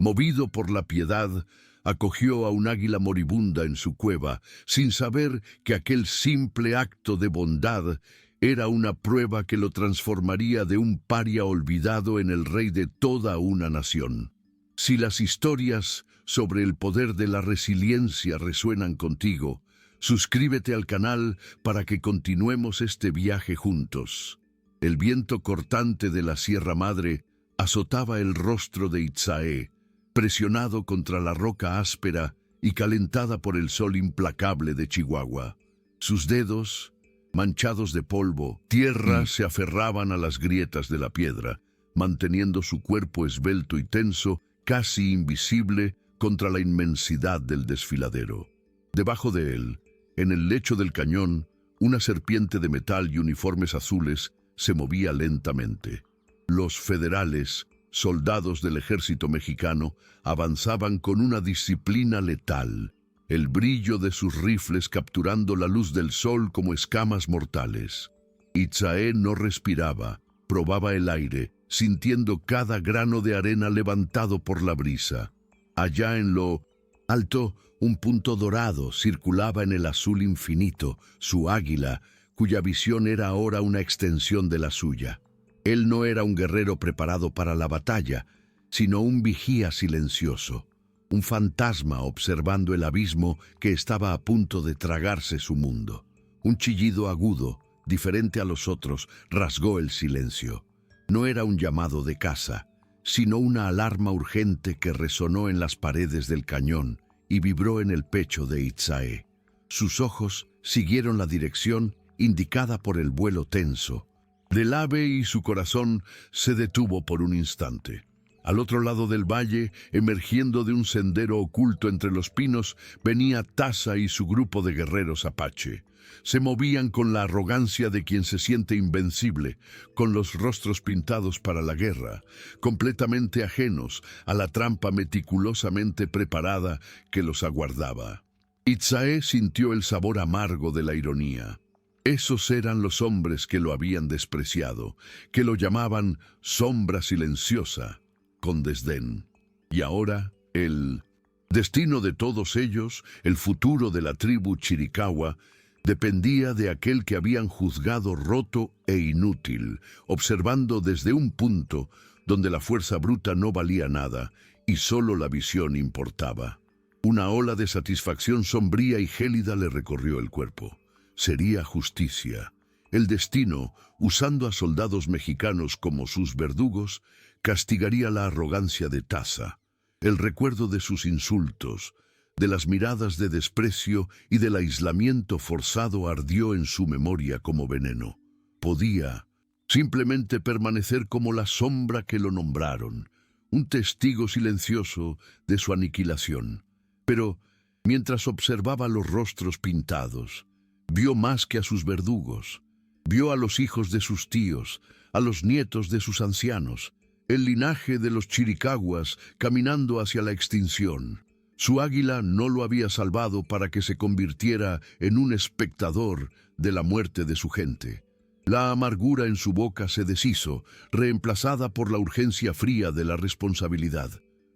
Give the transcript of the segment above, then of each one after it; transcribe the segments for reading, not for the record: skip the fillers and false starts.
movido por la piedad, acogió a un águila moribunda en su cueva, sin saber que aquel simple acto de bondad era una prueba que lo transformaría de un paria olvidado en el rey de toda una nación. Si las historias sobre el poder de la resiliencia resuenan contigo, suscríbete al canal para que continuemos este viaje juntos. El viento cortante de la Sierra Madre azotaba el rostro de Itzae, presionado contra la roca áspera y calentada por el sol implacable de Chihuahua. Sus dedos, manchados de polvo, tierra, se aferraban a las grietas de la piedra, manteniendo su cuerpo esbelto y tenso, casi invisible, contra la inmensidad del desfiladero. Debajo de él, en el lecho del cañón, una serpiente de metal y uniformes azules se movía lentamente. Los federales, soldados del ejército mexicano, avanzaban con una disciplina letal, el brillo de sus rifles capturando la luz del sol como escamas mortales. Itzae no respiraba, probaba el aire, sintiendo cada grano de arena levantado por la brisa. Allá en lo alto, un punto dorado circulaba en el azul infinito, su águila, cuya visión era ahora una extensión de la suya. Él no era un guerrero preparado para la batalla, sino un vigía silencioso, un fantasma observando el abismo que estaba a punto de tragarse su mundo. Un chillido agudo, diferente a los otros, rasgó el silencio. No era un llamado de caza, sino una alarma urgente que resonó en las paredes del cañón y vibró en el pecho de Itzae. Sus ojos siguieron la dirección indicada por el vuelo tenso del ave y su corazón se detuvo por un instante. Al otro lado del valle, emergiendo de un sendero oculto entre los pinos, venía Taza y su grupo de guerreros apache. Se movían con la arrogancia de quien se siente invencible, con los rostros pintados para la guerra, completamente ajenos a la trampa meticulosamente preparada que los aguardaba. Itzae sintió el sabor amargo de la ironía. Esos eran los hombres que lo habían despreciado, que lo llamaban sombra silenciosa, con desdén. Y ahora, el destino de todos ellos, el futuro de la tribu Chiricahua, dependía de aquel que habían juzgado roto e inútil, observando desde un punto donde la fuerza bruta no valía nada y solo la visión importaba. Una ola de satisfacción sombría y gélida le recorrió el cuerpo. Sería justicia. El destino, usando a soldados mexicanos como sus verdugos, castigaría la arrogancia de Taza, el recuerdo de sus insultos, de las miradas de desprecio y del aislamiento forzado ardió en su memoria como veneno. Podía simplemente permanecer como la sombra que lo nombraron, un testigo silencioso de su aniquilación. Pero, mientras observaba los rostros pintados, vio más que a sus verdugos. Vio a los hijos de sus tíos, a los nietos de sus ancianos, el linaje de los chiricahuas caminando hacia la extinción. Su águila no lo había salvado para que se convirtiera en un espectador de la muerte de su gente. La amargura en su boca se deshizo, reemplazada por la urgencia fría de la responsabilidad.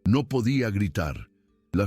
No podía gritar. La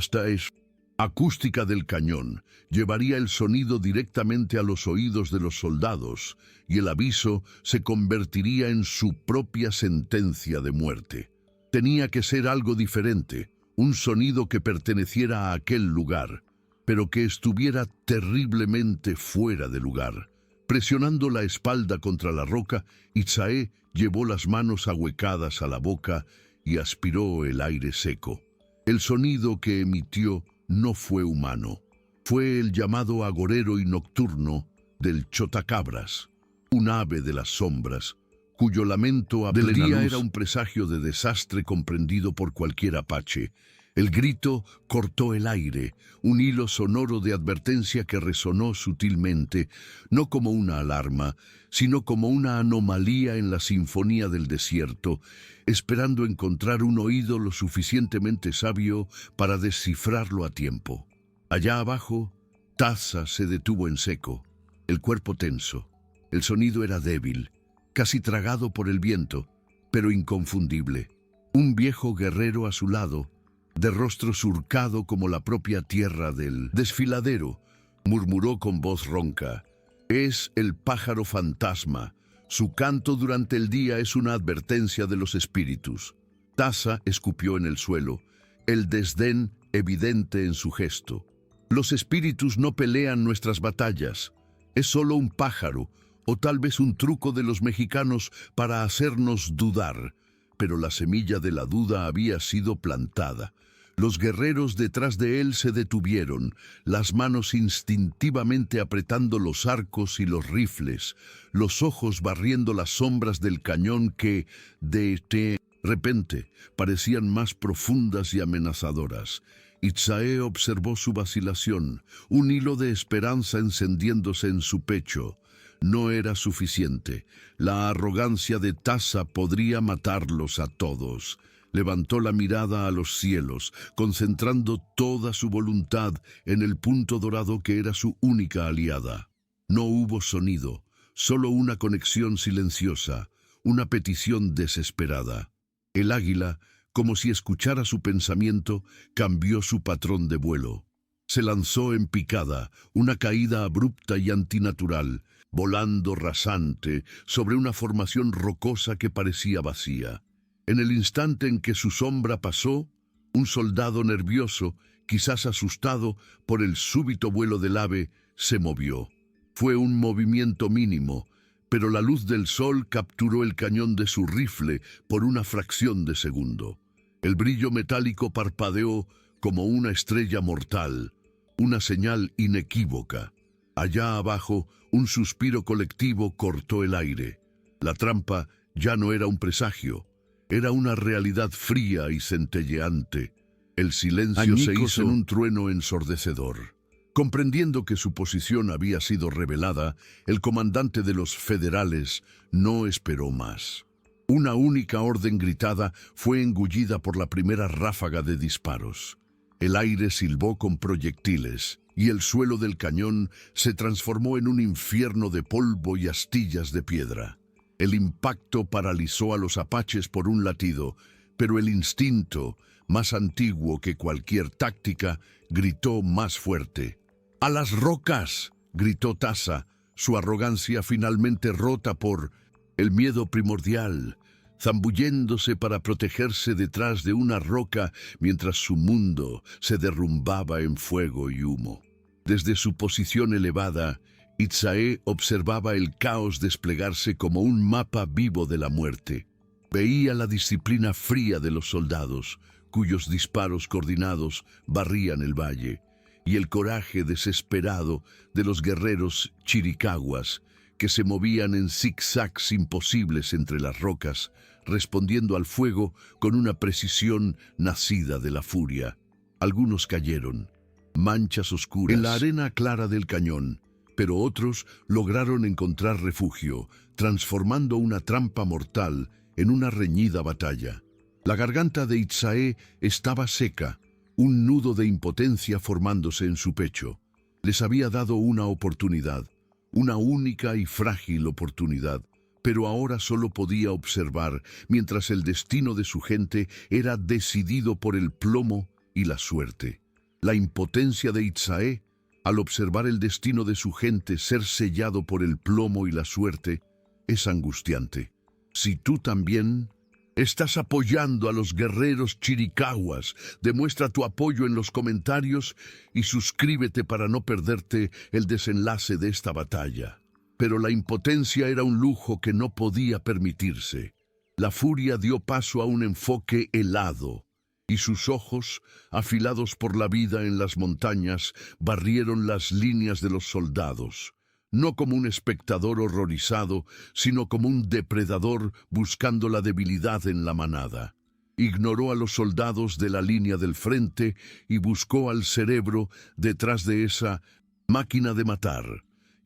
acústica del cañón llevaría el sonido directamente a los oídos de los soldados y el aviso se convertiría en su propia sentencia de muerte. Tenía que ser algo diferente, un sonido que perteneciera a aquel lugar, pero que estuviera terriblemente fuera de lugar. Presionando la espalda contra la roca, Itzae llevó las manos ahuecadas a la boca y aspiró el aire seco. El sonido que emitió no fue humano. Fue el llamado agorero y nocturno del chotacabras, un ave de las sombras, cuyo lamento a plena luz era un presagio de desastre comprendido por cualquier apache. El grito cortó el aire, un hilo sonoro de advertencia que resonó sutilmente, no como una alarma, sino como una anomalía en la sinfonía del desierto, esperando encontrar un oído lo suficientemente sabio para descifrarlo a tiempo. Allá abajo, Taza se detuvo en seco, el cuerpo tenso. El sonido era débil, casi tragado por el viento, pero inconfundible. Un viejo guerrero a su lado, de rostro surcado como la propia tierra del desfiladero, murmuró con voz ronca: «Es el pájaro fantasma. Su canto durante el día es una advertencia de los espíritus». Tasa escupió en el suelo, el desdén evidente en su gesto. «Los espíritus no pelean nuestras batallas. Es solo un pájaro, o tal vez un truco de los mexicanos para hacernos dudar». Pero la semilla de la duda había sido plantada. Los guerreros detrás de él se detuvieron, las manos instintivamente apretando los arcos y los rifles, los ojos barriendo las sombras del cañón que, de repente, parecían más profundas y amenazadoras. Itzae observó su vacilación, un hilo de esperanza encendiéndose en su pecho. No era suficiente. La arrogancia de Tasa podría matarlos a todos. Levantó la mirada a los cielos, concentrando toda su voluntad en el punto dorado que era su única aliada. No hubo sonido, solo una conexión silenciosa, una petición desesperada. El águila, como si escuchara su pensamiento, cambió su patrón de vuelo. Se lanzó en picada, una caída abrupta y antinatural, volando rasante sobre una formación rocosa que parecía vacía. En el instante en que su sombra pasó, un soldado nervioso, quizás asustado por el súbito vuelo del ave, se movió. Fue un movimiento mínimo, pero la luz del sol capturó el cañón de su rifle por una fracción de segundo. El brillo metálico parpadeó como una estrella mortal, una señal inequívoca. Allá abajo, un suspiro colectivo cortó el aire. La trampa ya no era un presagio, era una realidad fría y centelleante. El silencio se hizo en un trueno ensordecedor. Comprendiendo que su posición había sido revelada, el comandante de los federales no esperó más. Una única orden gritada fue engullida por la primera ráfaga de disparos. El aire silbó con proyectiles, y el suelo del cañón se transformó en un infierno de polvo y astillas de piedra. El impacto paralizó a los apaches por un latido, pero el instinto, más antiguo que cualquier táctica, gritó más fuerte. «¡A las rocas!», gritó Tasa, su arrogancia finalmente rota por el miedo primordial, zambulléndose para protegerse detrás de una roca mientras su mundo se derrumbaba en fuego y humo. Desde su posición elevada, Itzae observaba el caos desplegarse como un mapa vivo de la muerte. Veía la disciplina fría de los soldados, cuyos disparos coordinados barrían el valle, y el coraje desesperado de los guerreros chiricahuas, que se movían en zigzags imposibles entre las rocas, respondiendo al fuego con una precisión nacida de la furia. Algunos cayeron, manchas oscuras, en la arena clara del cañón, pero otros lograron encontrar refugio, transformando una trampa mortal en una reñida batalla. La garganta de Itzae estaba seca, un nudo de impotencia formándose en su pecho. Les había dado una oportunidad, una única y frágil oportunidad, pero ahora solo podía observar mientras el destino de su gente era decidido por el plomo y la suerte. La impotencia de Itzae, al observar el destino de su gente ser sellado por el plomo y la suerte, es angustiante. Si tú también estás apoyando a los guerreros chiricahuas, demuestra tu apoyo en los comentarios y suscríbete para no perderte el desenlace de esta batalla. Pero la impotencia era un lujo que no podía permitirse. La furia dio paso a un enfoque helado, y sus ojos, afilados por la vida en las montañas, barrieron las líneas de los soldados, no como un espectador horrorizado, sino como un depredador buscando la debilidad en la manada. Ignoró a los soldados de la línea del frente y buscó al cerebro detrás de esa máquina de matar,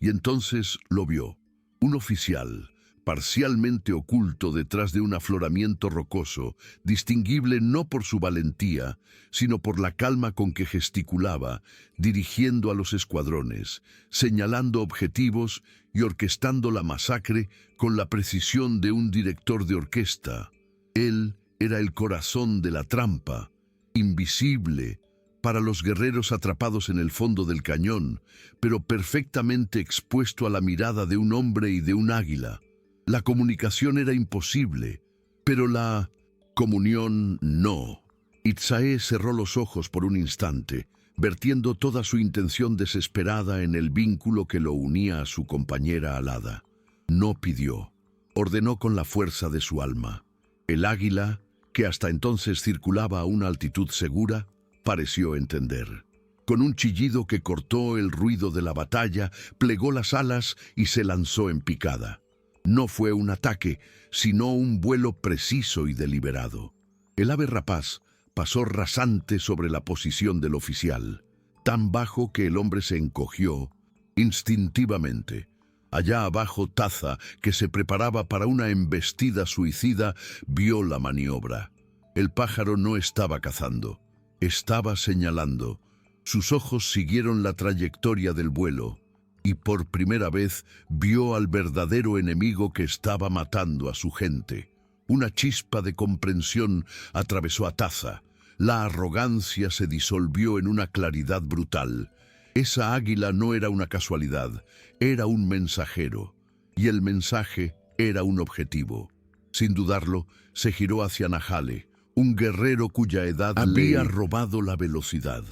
y entonces lo vio, un oficial, parcialmente oculto detrás de un afloramiento rocoso, distinguible no por su valentía, sino por la calma con que gesticulaba, dirigiendo a los escuadrones, señalando objetivos y orquestando la masacre con la precisión de un director de orquesta. Él era el corazón de la trampa, invisible para los guerreros atrapados en el fondo del cañón, pero perfectamente expuesto a la mirada de un hombre y de un águila. La comunicación era imposible, pero la comunión no. Itzae cerró los ojos por un instante, vertiendo toda su intención desesperada en el vínculo que lo unía a su compañera alada. No pidió, ordenó con la fuerza de su alma. El águila, que hasta entonces circulaba a una altitud segura, pareció entender. Con un chillido que cortó el ruido de la batalla, plegó las alas y se lanzó en picada. No fue un ataque, sino un vuelo preciso y deliberado. El ave rapaz pasó rasante sobre la posición del oficial, tan bajo que el hombre se encogió instintivamente. Allá abajo, Taza, que se preparaba para una embestida suicida, vio la maniobra. El pájaro no estaba cazando, estaba señalando. Sus ojos siguieron la trayectoria del vuelo, y por primera vez vio al verdadero enemigo que estaba matando a su gente. Una chispa de comprensión atravesó a Taza. La arrogancia se disolvió en una claridad brutal. Esa águila no era una casualidad, era un mensajero, y el mensaje era un objetivo. Sin dudarlo, se giró hacia Nahale, un guerrero cuya edad había robado la velocidad,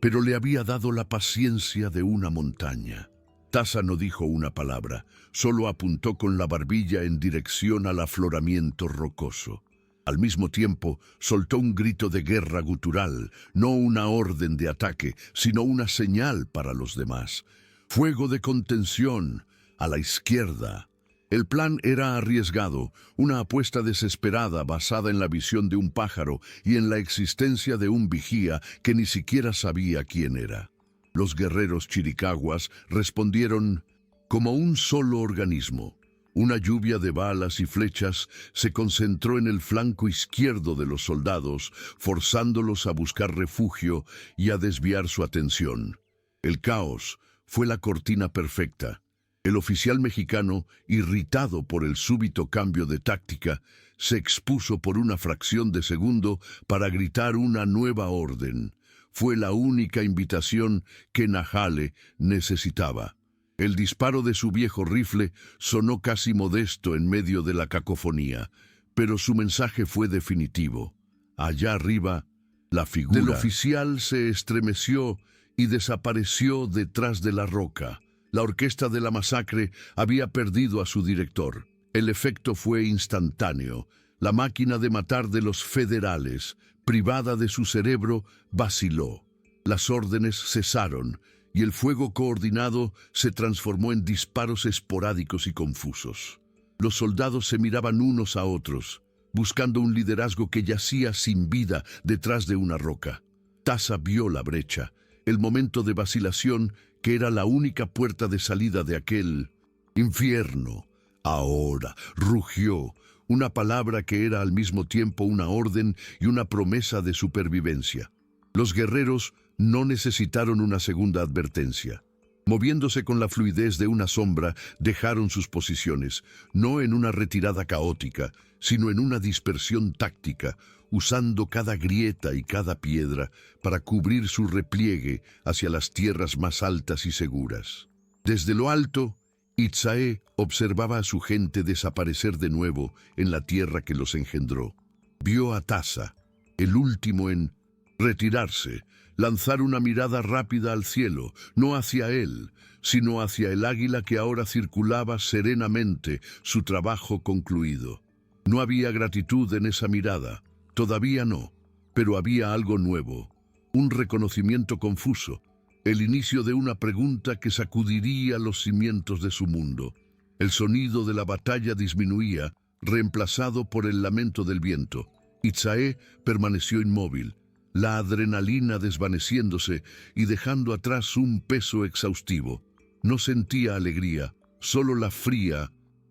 pero le había dado la paciencia de una montaña. Taza no dijo una palabra, solo apuntó con la barbilla en dirección al afloramiento rocoso. Al mismo tiempo, soltó un grito de guerra gutural, no una orden de ataque, sino una señal para los demás. Fuego de contención, a la izquierda. El plan era arriesgado, una apuesta desesperada basada en la visión de un pájaro y en la existencia de un vigía que ni siquiera sabía quién era. Los guerreros chiricahuas respondieron como un solo organismo. Una lluvia de balas y flechas se concentró en el flanco izquierdo de los soldados, forzándolos a buscar refugio y a desviar su atención. El caos fue la cortina perfecta. El oficial mexicano, irritado por el súbito cambio de táctica, se expuso por una fracción de segundo para gritar una nueva orden. Fue la única invitación que Nahale necesitaba. El disparo de su viejo rifle sonó casi modesto en medio de la cacofonía, pero su mensaje fue definitivo. Allá arriba, la figura del oficial se estremeció y desapareció detrás de la roca. La orquesta de la masacre había perdido a su director. El efecto fue instantáneo. La máquina de matar de los federales, privada de su cerebro, vaciló. Las órdenes cesaron y el fuego coordinado se transformó en disparos esporádicos y confusos. Los soldados se miraban unos a otros, buscando un liderazgo que yacía sin vida detrás de una roca. Taza vio la brecha, el momento de vacilación que era la única puerta de salida de aquel infierno. Ahora, rugió, una palabra que era al mismo tiempo una orden y una promesa de supervivencia. Los guerreros no necesitaron una segunda advertencia. Moviéndose con la fluidez de una sombra, dejaron sus posiciones, no en una retirada caótica, sino en una dispersión táctica, usando cada grieta y cada piedra para cubrir su repliegue hacia las tierras más altas y seguras. Desde lo alto, Itzae observaba a su gente desaparecer de nuevo en la tierra que los engendró. Vio a Taza, el último en retirarse, lanzar una mirada rápida al cielo, no hacia él, sino hacia el águila que ahora circulaba serenamente, su trabajo concluido. No había gratitud en esa mirada, todavía no, pero había algo nuevo, un reconocimiento confuso, el inicio de una pregunta que sacudiría los cimientos de su mundo. El sonido de la batalla disminuía, reemplazado por el lamento del viento. Itzae permaneció inmóvil, la adrenalina desvaneciéndose y dejando atrás un peso exhaustivo. No sentía alegría, solo la fría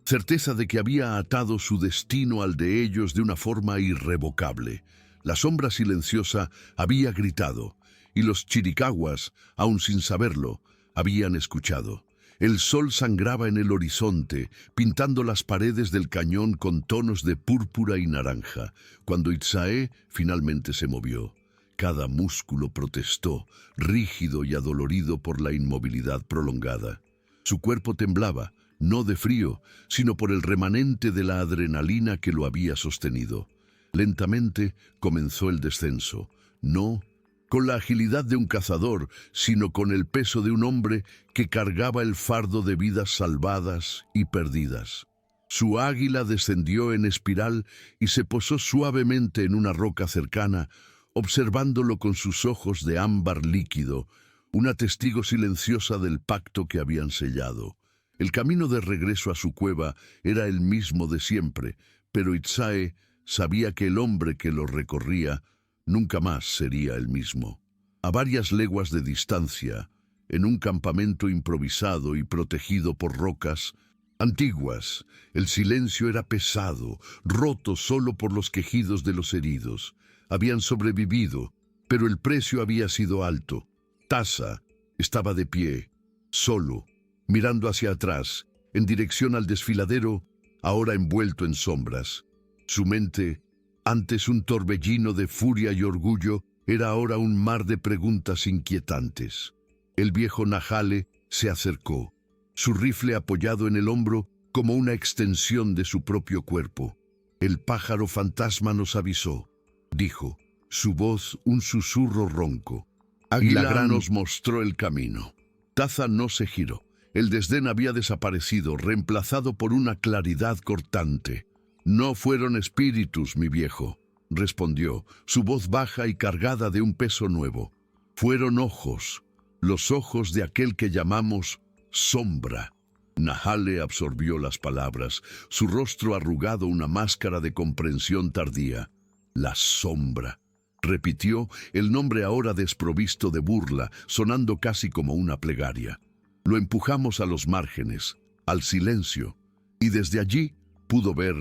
certeza de que había atado su destino al de ellos de una forma irrevocable. La sombra silenciosa había gritado, y los chiricahuas, aun sin saberlo, habían escuchado. El sol sangraba en el horizonte, pintando las paredes del cañón con tonos de púrpura y naranja, cuando Itzae finalmente se movió. Cada músculo protestó, rígido y adolorido por la inmovilidad prolongada. Su cuerpo temblaba, no de frío, sino por el remanente de la adrenalina que lo había sostenido. Lentamente comenzó el descenso, no con la agilidad de un cazador, sino con el peso de un hombre que cargaba el fardo de vidas salvadas y perdidas. Su águila descendió en espiral y se posó suavemente en una roca cercana, observándolo con sus ojos de ámbar líquido, una testigo silenciosa del pacto que habían sellado. El camino de regreso a su cueva era el mismo de siempre, pero Itzae sabía que el hombre que lo recorría nunca más sería el mismo. A varias leguas de distancia, en un campamento improvisado y protegido por rocas antiguas, el silencio era pesado, roto solo por los quejidos de los heridos. Habían sobrevivido, pero el precio había sido alto. Taza estaba de pie, solo, mirando hacia atrás, en dirección al desfiladero, ahora envuelto en sombras. Su mente, antes un torbellino de furia y orgullo, era ahora un mar de preguntas inquietantes. El viejo Nahale se acercó, su rifle apoyado en el hombro como una extensión de su propio cuerpo. El pájaro fantasma nos avisó, dijo, su voz un susurro ronco. Águila nos mostró el camino. Taza no se giró. El desdén había desaparecido, reemplazado por una claridad cortante. No fueron espíritus, mi viejo, respondió, su voz baja y cargada de un peso nuevo. Fueron ojos, los ojos de aquel que llamamos sombra. Nahale absorbió las palabras, su rostro arrugado una máscara de comprensión tardía. La sombra. Repitió el nombre ahora desprovisto de burla, sonando casi como una plegaria. Lo empujamos a los márgenes, al silencio, y desde allí pudo ver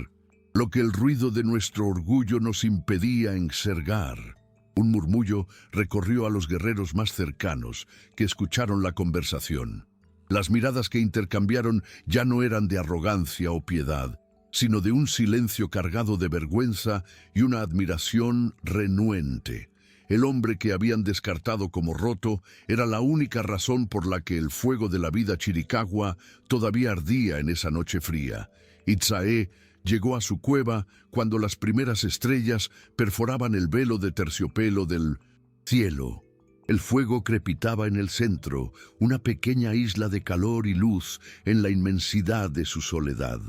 lo que el ruido de nuestro orgullo nos impedía enxergar. Un murmullo recorrió a los guerreros más cercanos, que escucharon la conversación. Las miradas que intercambiaron ya no eran de arrogancia o piedad, sino de un silencio cargado de vergüenza y una admiración renuente. El hombre que habían descartado como roto era la única razón por la que el fuego de la vida chiricahua todavía ardía en esa noche fría. Itzae llegó a su cueva cuando las primeras estrellas perforaban el velo de terciopelo del cielo. El fuego crepitaba en el centro, una pequeña isla de calor y luz en la inmensidad de su soledad.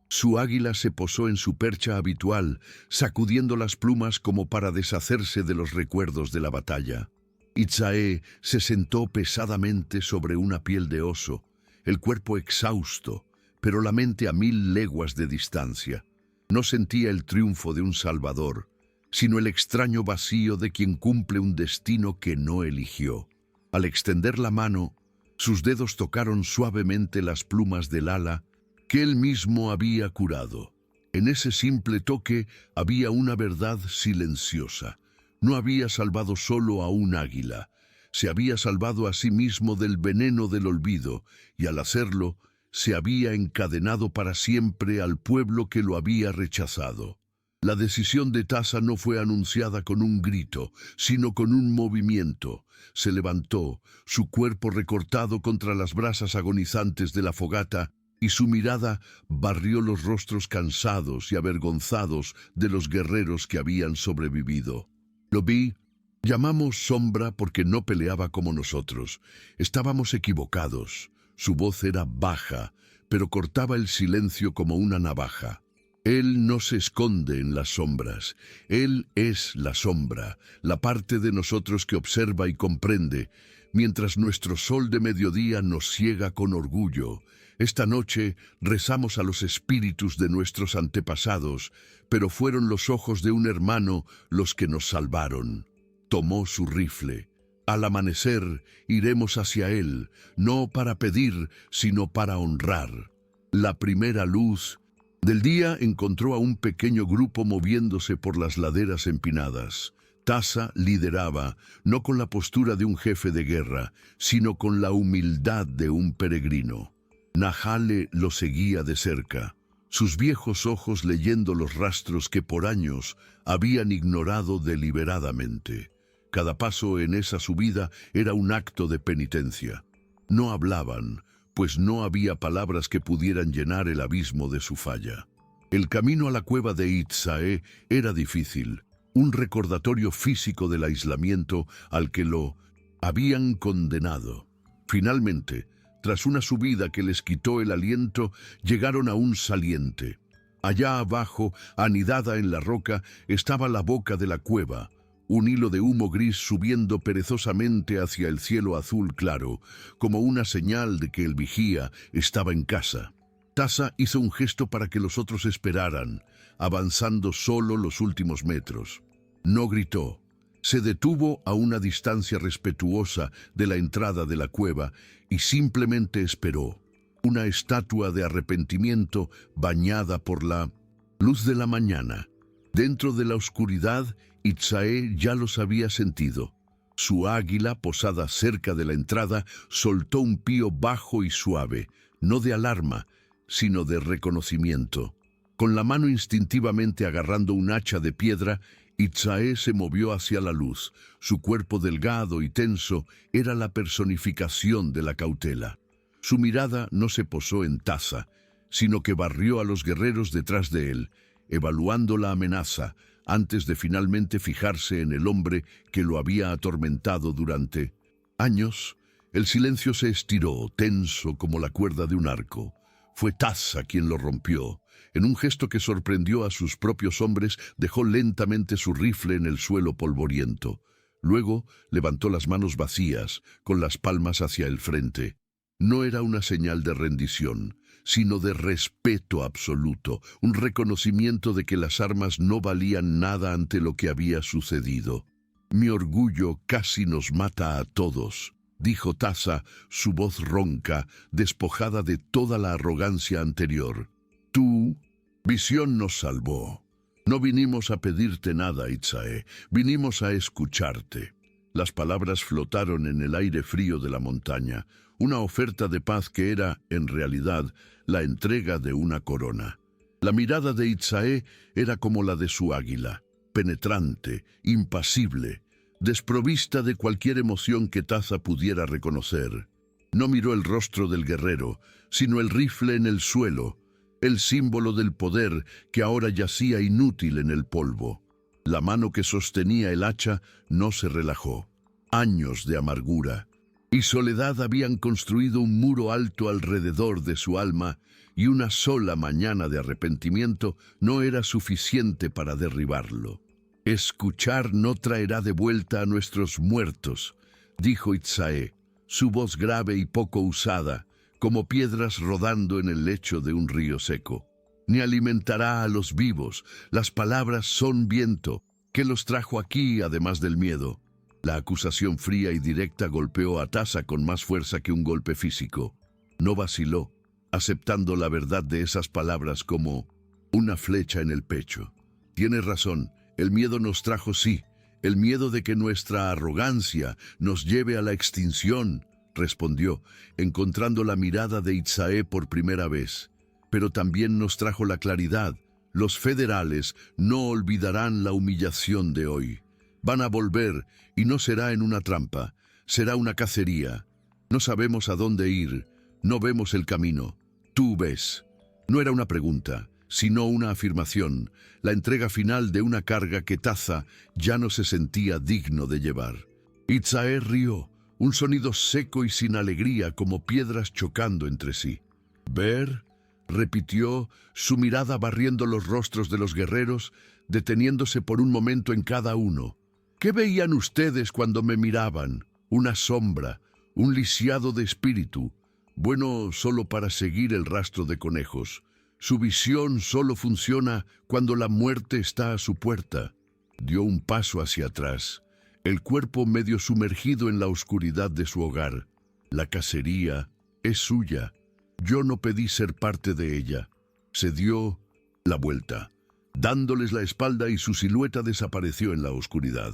Su águila se posó en su percha habitual, sacudiendo las plumas como para deshacerse de los recuerdos de la batalla. Itzae se sentó pesadamente sobre una piel de oso, el cuerpo exhausto, pero la mente a 1000 leguas de distancia. No sentía el triunfo de un salvador, sino el extraño vacío de quien cumple un destino que no eligió. Al extender la mano, sus dedos tocaron suavemente las plumas del ala que él mismo había curado. En ese simple toque había una verdad silenciosa. No había salvado solo a un águila, se había salvado a sí mismo del veneno del olvido, y al hacerlo, se había encadenado para siempre al pueblo que lo había rechazado. La decisión de Taza no fue anunciada con un grito, sino con un movimiento. Se levantó, su cuerpo recortado contra las brasas agonizantes de la fogata, y su mirada barrió los rostros cansados y avergonzados de los guerreros que habían sobrevivido. Lo vi, llamamos sombra porque no peleaba como nosotros. Estábamos equivocados. Su voz era baja, pero cortaba el silencio como una navaja. Él no se esconde en las sombras. Él es la sombra, la parte de nosotros que observa y comprende, mientras nuestro sol de mediodía nos ciega con orgullo. Esta noche rezamos a los espíritus de nuestros antepasados, pero fueron los ojos de un hermano los que nos salvaron. Tomó su rifle. Al amanecer iremos hacia él, no para pedir, sino para honrar. La primera luz del día encontró a un pequeño grupo moviéndose por las laderas empinadas. Taza lideraba, no con la postura de un jefe de guerra, sino con la humildad de un peregrino. Nahale lo seguía de cerca, sus viejos ojos leyendo los rastros que por años habían ignorado deliberadamente. Cada paso en esa subida era un acto de penitencia. No hablaban, pues no había palabras que pudieran llenar el abismo de su falla. El camino a la cueva de Itzae era difícil, un recordatorio físico del aislamiento al que lo habían condenado. Finalmente, tras una subida que les quitó el aliento, llegaron a un saliente. Allá abajo, anidada en la roca, estaba la boca de la cueva, un hilo de humo gris subiendo perezosamente hacia el cielo azul claro, como una señal de que el vigía estaba en casa. Tasa hizo un gesto para que los otros esperaran, avanzando solo los últimos metros. No gritó. Se detuvo a una distancia respetuosa de la entrada de la cueva y simplemente esperó. Una estatua de arrepentimiento bañada por la luz de la mañana. Dentro de la oscuridad, Itzae ya los había sentido. Su águila, posada cerca de la entrada, soltó un pío bajo y suave, no de alarma, sino de reconocimiento. Con la mano instintivamente agarrando un hacha de piedra, Itzae se movió hacia la luz. Su cuerpo delgado y tenso era la personificación de la cautela. Su mirada no se posó en Tasa, sino que barrió a los guerreros detrás de él, evaluando la amenaza, antes de finalmente fijarse en el hombre que lo había atormentado durante años. El silencio se estiró, tenso como la cuerda de un arco. Fue Tasa quien lo rompió. En un gesto que sorprendió a sus propios hombres, dejó lentamente su rifle en el suelo polvoriento. Luego levantó las manos vacías, con las palmas hacia el frente. No era una señal de rendición, sino de respeto absoluto, un reconocimiento de que las armas no valían nada ante lo que había sucedido. «Mi orgullo casi nos mata a todos», dijo Tasa, su voz ronca, despojada de toda la arrogancia anterior. «Tu visión nos salvó. No vinimos a pedirte nada, Itzae, vinimos a escucharte». Las palabras flotaron en el aire frío de la montaña, una oferta de paz que era, en realidad, la entrega de una corona. La mirada de Itzae era como la de su águila, penetrante, impasible, desprovista de cualquier emoción que Tasa pudiera reconocer. No miró el rostro del guerrero, sino el rifle en el suelo, el símbolo del poder que ahora yacía inútil en el polvo. La mano que sostenía el hacha no se relajó. Años de amargura y soledad habían construido un muro alto alrededor de su alma, y una sola mañana de arrepentimiento no era suficiente para derribarlo. «Escuchar no traerá de vuelta a nuestros muertos», dijo Itzae, su voz grave y poco usada, como piedras rodando en el lecho de un río seco. «Ni alimentará a los vivos. Las palabras son viento, que los trajo aquí además del miedo». La acusación fría y directa golpeó a Tasa con más fuerza que un golpe físico. No vaciló, aceptando la verdad de esas palabras como una flecha en el pecho. «Tienes razón, el miedo nos trajo, sí, el miedo de que nuestra arrogancia nos lleve a la extinción», respondió, encontrando la mirada de Itzae por primera vez. «Pero también nos trajo la claridad. Los federales no olvidarán la humillación de hoy. Van a volver, y no será en una trampa, será una cacería. No sabemos a dónde ir, no vemos el camino. Tú ves». No era una pregunta, sino una afirmación, la entrega final de una carga que Tasa ya no se sentía digno de llevar. Itzae rió, un sonido seco y sin alegría como piedras chocando entre sí. «¿Ver?», repitió, su mirada barriendo los rostros de los guerreros, deteniéndose por un momento en cada uno. «¿Qué veían ustedes cuando me miraban? Una sombra, un lisiado de espíritu, bueno solo para seguir el rastro de conejos. Su visión solo funciona cuando la muerte está a su puerta». Dio un paso hacia atrás, el cuerpo medio sumergido en la oscuridad de su hogar. «La cacería es suya. Yo no pedí ser parte de ella». Se dio la vuelta, dándoles la espalda, y su silueta desapareció en la oscuridad.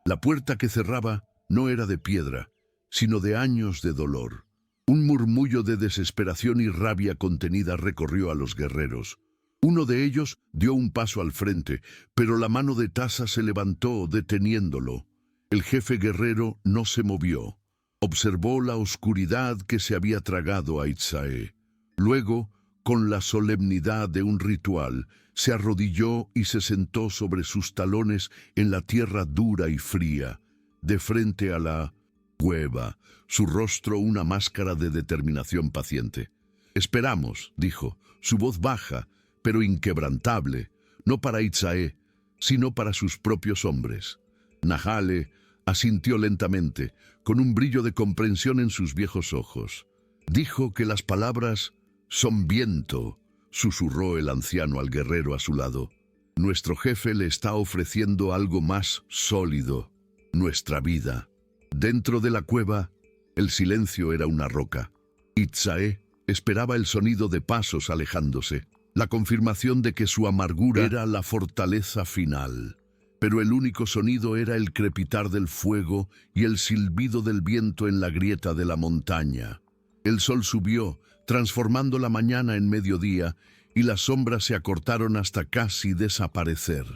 La puerta que cerraba no era de piedra, sino de años de dolor. Un murmullo de desesperación y rabia contenida recorrió a los guerreros. Uno de ellos dio un paso al frente, pero la mano de Tasa se levantó deteniéndolo. El jefe guerrero no se movió. Observó la oscuridad que se había tragado a Itzae. Luego, con la solemnidad de un ritual, se arrodilló y se sentó sobre sus talones en la tierra dura y fría, de frente a la cueva, su rostro una máscara de determinación paciente. «Esperamos», dijo, su voz baja, pero inquebrantable, no para Itzae, sino para sus propios hombres. Nahale asintió lentamente, con un brillo de comprensión en sus viejos ojos. Dijo que las palabras son viento, susurró el anciano al guerrero a su lado. Nuestro jefe le está ofreciendo algo más sólido, nuestra vida. Dentro de la cueva, el silencio era una roca. Itzae esperaba el sonido de pasos alejándose, la confirmación de que su amargura era la fortaleza final. Pero el único sonido era el crepitar del fuego y el silbido del viento en la grieta de la montaña. El sol subió, transformando la mañana en mediodía, y las sombras se acortaron hasta casi desaparecer.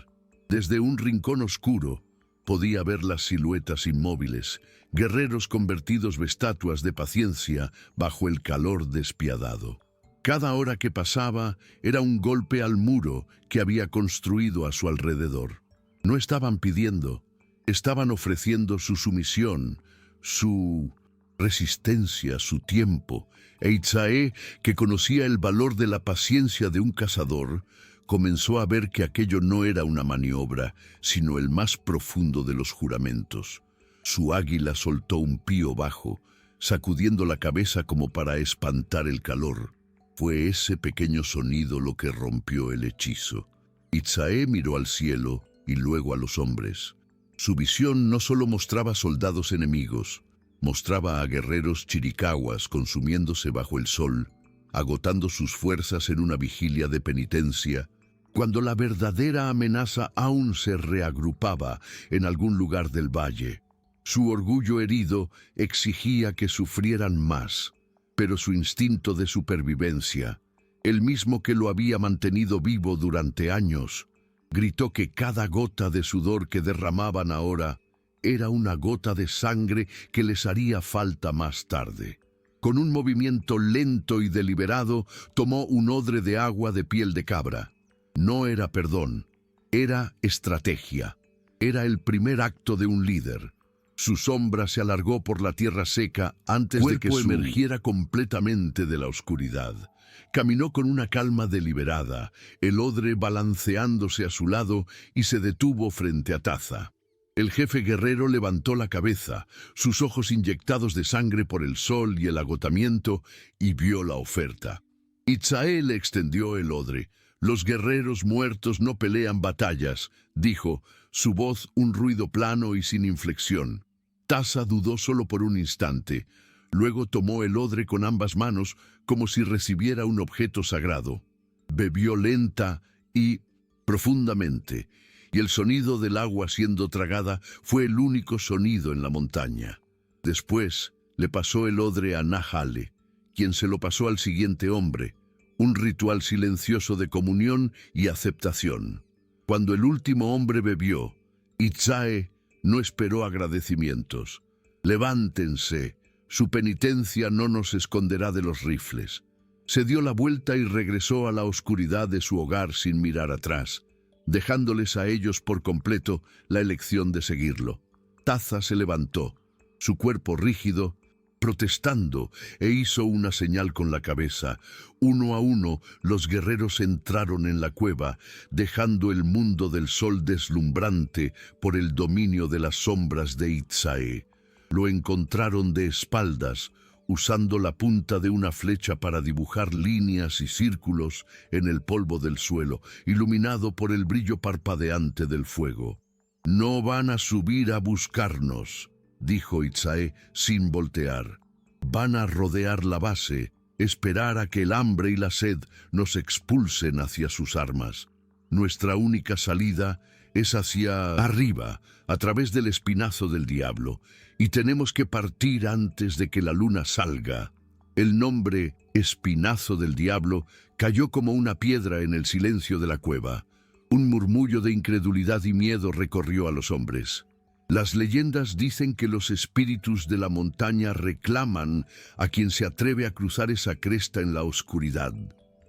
Desde un rincón oscuro podía ver las siluetas inmóviles, guerreros convertidos en estatuas de paciencia bajo el calor despiadado. Cada hora que pasaba era un golpe al muro que había construido a su alrededor. No estaban pidiendo, estaban ofreciendo su sumisión, su resistencia, su tiempo. E Itzae, que conocía el valor de la paciencia de un cazador, comenzó a ver que aquello no era una maniobra, sino el más profundo de los juramentos. Su águila soltó un pío bajo, sacudiendo la cabeza como para espantar el calor. Fue ese pequeño sonido lo que rompió el hechizo. Itzae miró al cielo y luego a los hombres. Su visión no solo mostraba soldados enemigos, mostraba a guerreros chiricahuas consumiéndose bajo el sol, agotando sus fuerzas en una vigilia de penitencia, cuando la verdadera amenaza aún se reagrupaba en algún lugar del valle. Su orgullo herido exigía que sufrieran más, pero su instinto de supervivencia, el mismo que lo había mantenido vivo durante años, gritó que cada gota de sudor que derramaban ahora era una gota de sangre que les haría falta más tarde. Con un movimiento lento y deliberado, tomó un odre de agua de piel de cabra. No era perdón, era estrategia. Era el primer acto de un líder. Su sombra se alargó por la tierra seca antes de que emergiera completamente de la oscuridad. Caminó con una calma deliberada, el odre balanceándose a su lado, y se detuvo frente a Taza. El jefe guerrero levantó la cabeza, sus ojos inyectados de sangre por el sol y el agotamiento, y vio la oferta. Itzae le extendió el odre. «Los guerreros muertos no pelean batallas», dijo, su voz un ruido plano y sin inflexión. Taza dudó solo por un instante. Luego tomó el odre con ambas manos como si recibiera un objeto sagrado. Bebió lenta y profundamente, y el sonido del agua siendo tragada fue el único sonido en la montaña. Después le pasó el odre a Nahale, quien se lo pasó al siguiente hombre, un ritual silencioso de comunión y aceptación. Cuando el último hombre bebió, Itzae no esperó agradecimientos. «Levántense, su penitencia no nos esconderá de los rifles». Se dio la vuelta y regresó a la oscuridad de su hogar sin mirar atrás, dejándoles a ellos por completo la elección de seguirlo. Taza se levantó, su cuerpo rígido, protestando, e hizo una señal con la cabeza. Uno a uno, los guerreros entraron en la cueva, dejando el mundo del sol deslumbrante por el dominio de las sombras de Itzae. Lo encontraron de espaldas, usando la punta de una flecha para dibujar líneas y círculos en el polvo del suelo, iluminado por el brillo parpadeante del fuego. «No van a subir a buscarnos», dijo Itzae sin voltear. «Van a rodear la base, esperar a que el hambre y la sed nos expulsen hacia sus armas. Nuestra única salida es hacia arriba, a través del espinazo del diablo, y tenemos que partir antes de que la luna salga». El nombre Espinazo del Diablo cayó como una piedra en el silencio de la cueva. Un murmullo de incredulidad y miedo recorrió a los hombres. Las leyendas dicen que los espíritus de la montaña reclaman a quien se atreve a cruzar esa cresta en la oscuridad,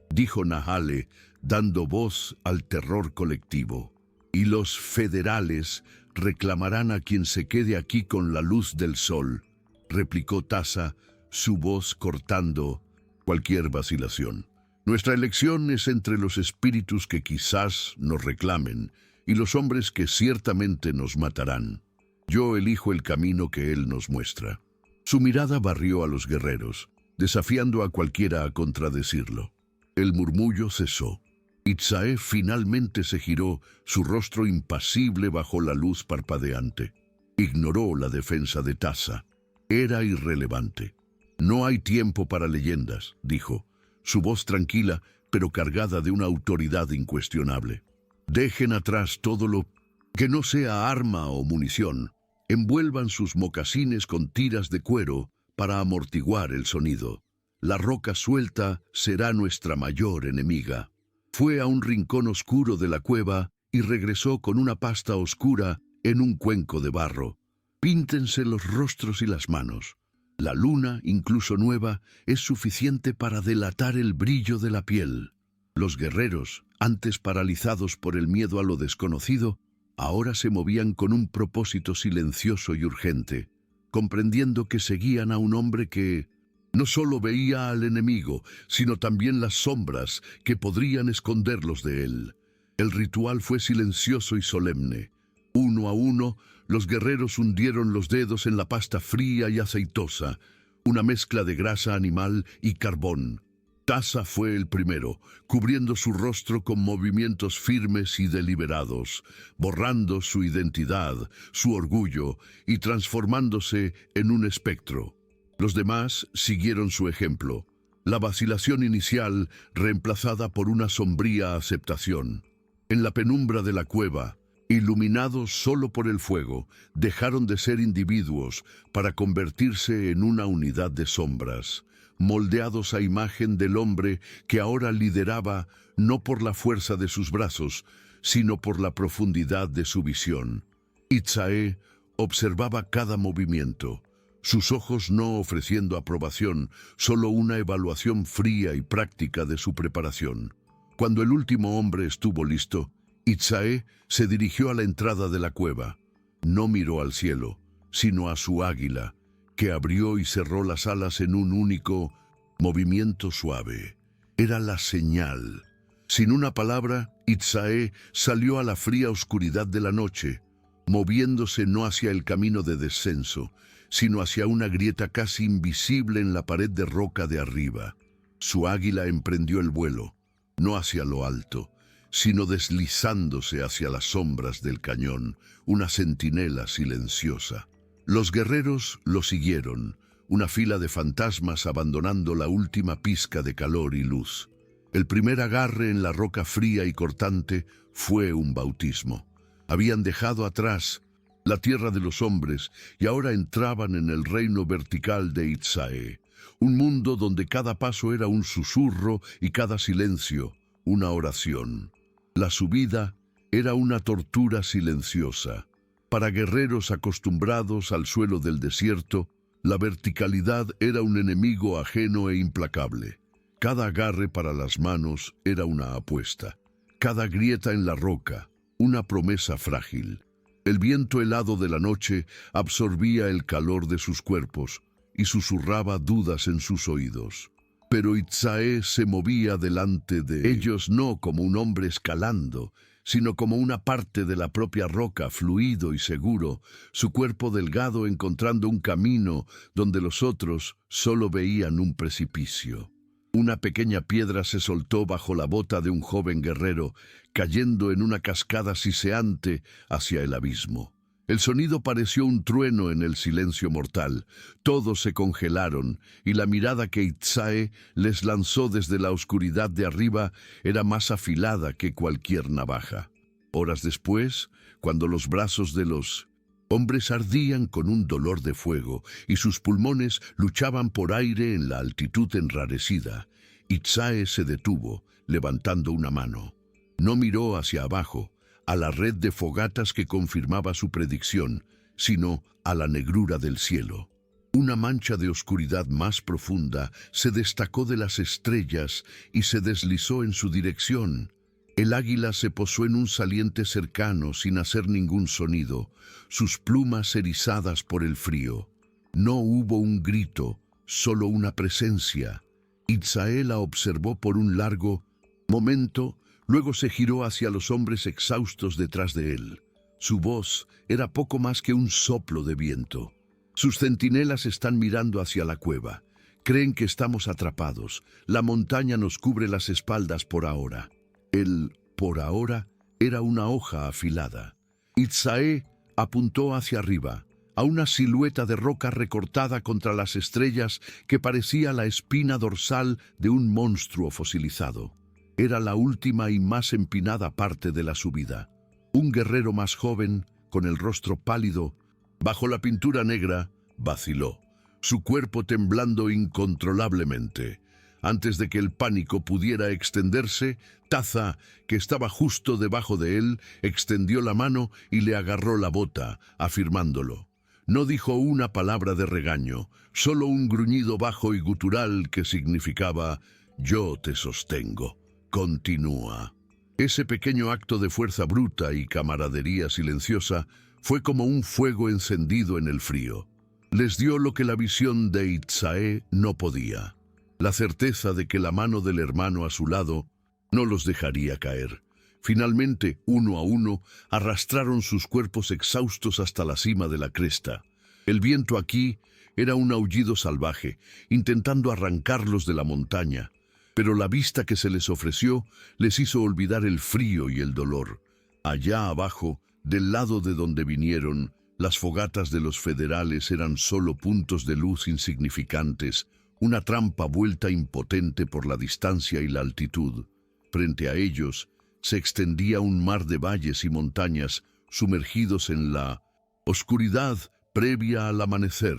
dijo Nahale, dando voz al terror colectivo. Y los federales reclamarán a quien se quede aquí con la luz del sol, replicó Tasa, su voz cortando cualquier vacilación. Nuestra elección es entre los espíritus que quizás nos reclamen y los hombres que ciertamente nos matarán. Yo elijo el camino que él nos muestra. Su mirada barrió a los guerreros, desafiando a cualquiera a contradecirlo. El murmullo cesó. Itzae finalmente se giró, su rostro impasible bajo la luz parpadeante. Ignoró la defensa de Tasa. Era irrelevante. No hay tiempo para leyendas, dijo, su voz tranquila, pero cargada de una autoridad incuestionable. Dejen atrás todo lo que no sea arma o munición. Envuelvan sus mocasines con tiras de cuero para amortiguar el sonido. La roca suelta será nuestra mayor enemiga. Fue a un rincón oscuro de la cueva y regresó con una pasta oscura en un cuenco de barro. Píntense los rostros y las manos. La luna, incluso nueva, es suficiente para delatar el brillo de la piel. Los guerreros, antes paralizados por el miedo a lo desconocido, ahora se movían con un propósito silencioso y urgente, comprendiendo que seguían a un hombre que no solo veía al enemigo, sino también las sombras que podrían esconderlos de él. El ritual fue silencioso y solemne. Uno a uno, los guerreros hundieron los dedos en la pasta fría y aceitosa, una mezcla de grasa animal y carbón. Tasa fue el primero, cubriendo su rostro con movimientos firmes y deliberados, borrando su identidad, su orgullo y transformándose en un espectro. Los demás siguieron su ejemplo, la vacilación inicial reemplazada por una sombría aceptación. En la penumbra de la cueva, iluminados solo por el fuego, dejaron de ser individuos para convertirse en una unidad de sombras, moldeados a imagen del hombre que ahora lideraba no por la fuerza de sus brazos, sino por la profundidad de su visión. Itzae observaba cada movimiento, sus ojos no ofreciendo aprobación, solo una evaluación fría y práctica de su preparación. Cuando el último hombre estuvo listo, Itzae se dirigió a la entrada de la cueva. No miró al cielo, sino a su águila, que abrió y cerró las alas en un único movimiento suave. Era la señal. Sin una palabra, Itzae salió a la fría oscuridad de la noche, moviéndose no hacia el camino de descenso, sino hacia una grieta casi invisible en la pared de roca de arriba. Su águila emprendió el vuelo, no hacia lo alto, sino deslizándose hacia las sombras del cañón, una centinela silenciosa. Los guerreros lo siguieron, una fila de fantasmas abandonando la última pizca de calor y luz. El primer agarre en la roca fría y cortante fue un bautismo. Habían dejado atrás la tierra de los hombres y ahora entraban en el reino vertical de Itzae, un mundo donde cada paso era un susurro y cada silencio una oración. La subida era una tortura silenciosa. Para guerreros acostumbrados al suelo del desierto, la verticalidad era un enemigo ajeno e implacable. Cada agarre para las manos era una apuesta. Cada grieta en la roca, una promesa frágil. El viento helado de la noche absorbía el calor de sus cuerpos y susurraba dudas en sus oídos. Pero Itzae se movía delante de ellos no como un hombre escalando, sino como una parte de la propia roca, fluido y seguro, su cuerpo delgado encontrando un camino donde los otros solo veían un precipicio. Una pequeña piedra se soltó bajo la bota de un joven guerrero, cayendo en una cascada siseante hacia el abismo. El sonido pareció un trueno en el silencio mortal. Todos se congelaron, y la mirada que Itzae les lanzó desde la oscuridad de arriba era más afilada que cualquier navaja. Horas después, cuando los brazos de los hombres ardían con un dolor de fuego y sus pulmones luchaban por aire en la altitud enrarecida, Itzae se detuvo, levantando una mano. No miró hacia abajo, a la red de fogatas que confirmaba su predicción, sino a la negrura del cielo. Una mancha de oscuridad más profunda se destacó de las estrellas y se deslizó en su dirección. El águila se posó en un saliente cercano sin hacer ningún sonido, sus plumas erizadas por el frío. No hubo un grito, solo una presencia. Itzae la observó por un largo momento, luego se giró hacia los hombres exhaustos detrás de él. Su voz era poco más que un soplo de viento. Sus centinelas están mirando hacia la cueva. Creen que estamos atrapados. La montaña nos cubre las espaldas por ahora. El por ahora era una hoja afilada. Itzae apuntó hacia arriba, a una silueta de roca recortada contra las estrellas que parecía la espina dorsal de un monstruo fosilizado. Era la última y más empinada parte de la subida. Un guerrero más joven, con el rostro pálido, bajo la pintura negra, vaciló, su cuerpo temblando incontrolablemente. Antes de que el pánico pudiera extenderse, Taza, que estaba justo debajo de él, extendió la mano y le agarró la bota, afirmándolo. No dijo una palabra de regaño, solo un gruñido bajo y gutural que significaba «Yo te sostengo, continúa». Ese pequeño acto de fuerza bruta y camaradería silenciosa fue como un fuego encendido en el frío. Les dio lo que la visión de Itzae no podía. La certeza de que la mano del hermano a su lado no los dejaría caer. Finalmente, uno a uno, arrastraron sus cuerpos exhaustos hasta la cima de la cresta. El viento aquí era un aullido salvaje, intentando arrancarlos de la montaña, pero la vista que se les ofreció les hizo olvidar el frío y el dolor. Allá abajo, del lado de donde vinieron, las fogatas de los federales eran solo puntos de luz insignificantes, una trampa vuelta impotente por la distancia y la altitud. Frente a ellos se extendía un mar de valles y montañas sumergidos en la oscuridad previa al amanecer,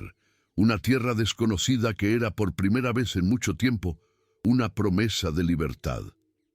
una tierra desconocida que era por primera vez en mucho tiempo una promesa de libertad.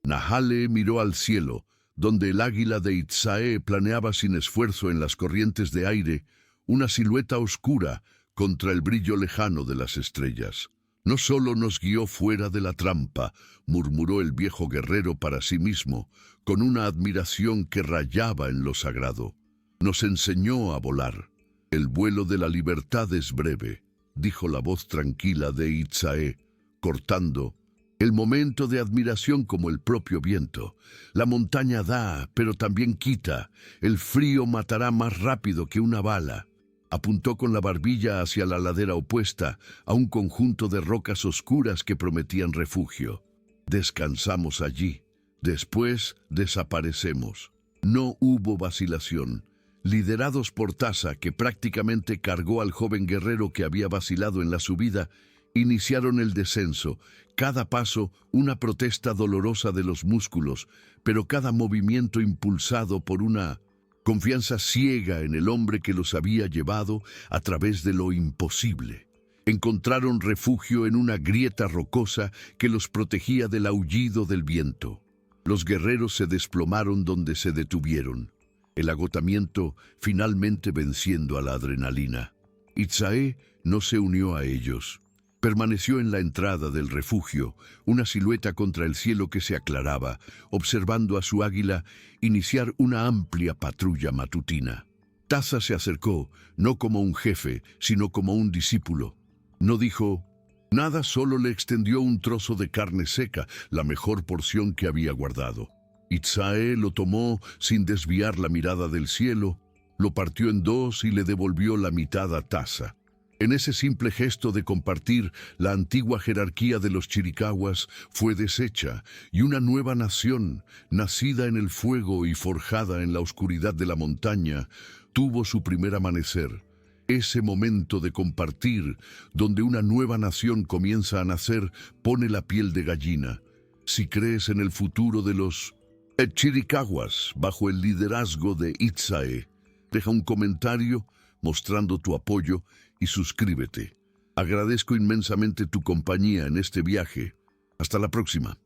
Nahale miró al cielo, donde el águila de Itzae planeaba sin esfuerzo en las corrientes de aire, una silueta oscura contra el brillo lejano de las estrellas. No solo nos guió fuera de la trampa, murmuró el viejo guerrero para sí mismo, con una admiración que rayaba en lo sagrado. Nos enseñó a volar. El vuelo de la libertad es breve, dijo la voz tranquila de Itzae, cortando el momento de admiración como el propio viento. La montaña da, pero también quita. El frío matará más rápido que una bala. Apuntó con la barbilla hacia la ladera opuesta, a un conjunto de rocas oscuras que prometían refugio. Descansamos allí. Después desaparecemos. No hubo vacilación. Liderados por Taza, que prácticamente cargó al joven guerrero que había vacilado en la subida, iniciaron el descenso, cada paso una protesta dolorosa de los músculos, pero cada movimiento impulsado por una confianza ciega en el hombre que los había llevado a través de lo imposible. Encontraron refugio en una grieta rocosa que los protegía del aullido del viento. Los guerreros se desplomaron donde se detuvieron, el agotamiento finalmente venciendo a la adrenalina. Itzae no se unió a ellos. Permaneció en la entrada del refugio, una silueta contra el cielo que se aclaraba, observando a su águila iniciar una amplia patrulla matutina. Taza se acercó, no como un jefe, sino como un discípulo. No dijo nada, solo le extendió un trozo de carne seca, la mejor porción que había guardado. Itzae lo tomó sin desviar la mirada del cielo, lo partió en dos y le devolvió la mitad a Taza. En ese simple gesto de compartir, la antigua jerarquía de los chiricahuas fue deshecha y una nueva nación, nacida en el fuego y forjada en la oscuridad de la montaña, tuvo su primer amanecer. Ese momento de compartir, donde una nueva nación comienza a nacer, pone la piel de gallina. Si crees en el futuro de los chiricahuas bajo el liderazgo de Itzae, deja un comentario mostrando tu apoyo y suscríbete. Agradezco inmensamente tu compañía en este viaje. Hasta la próxima.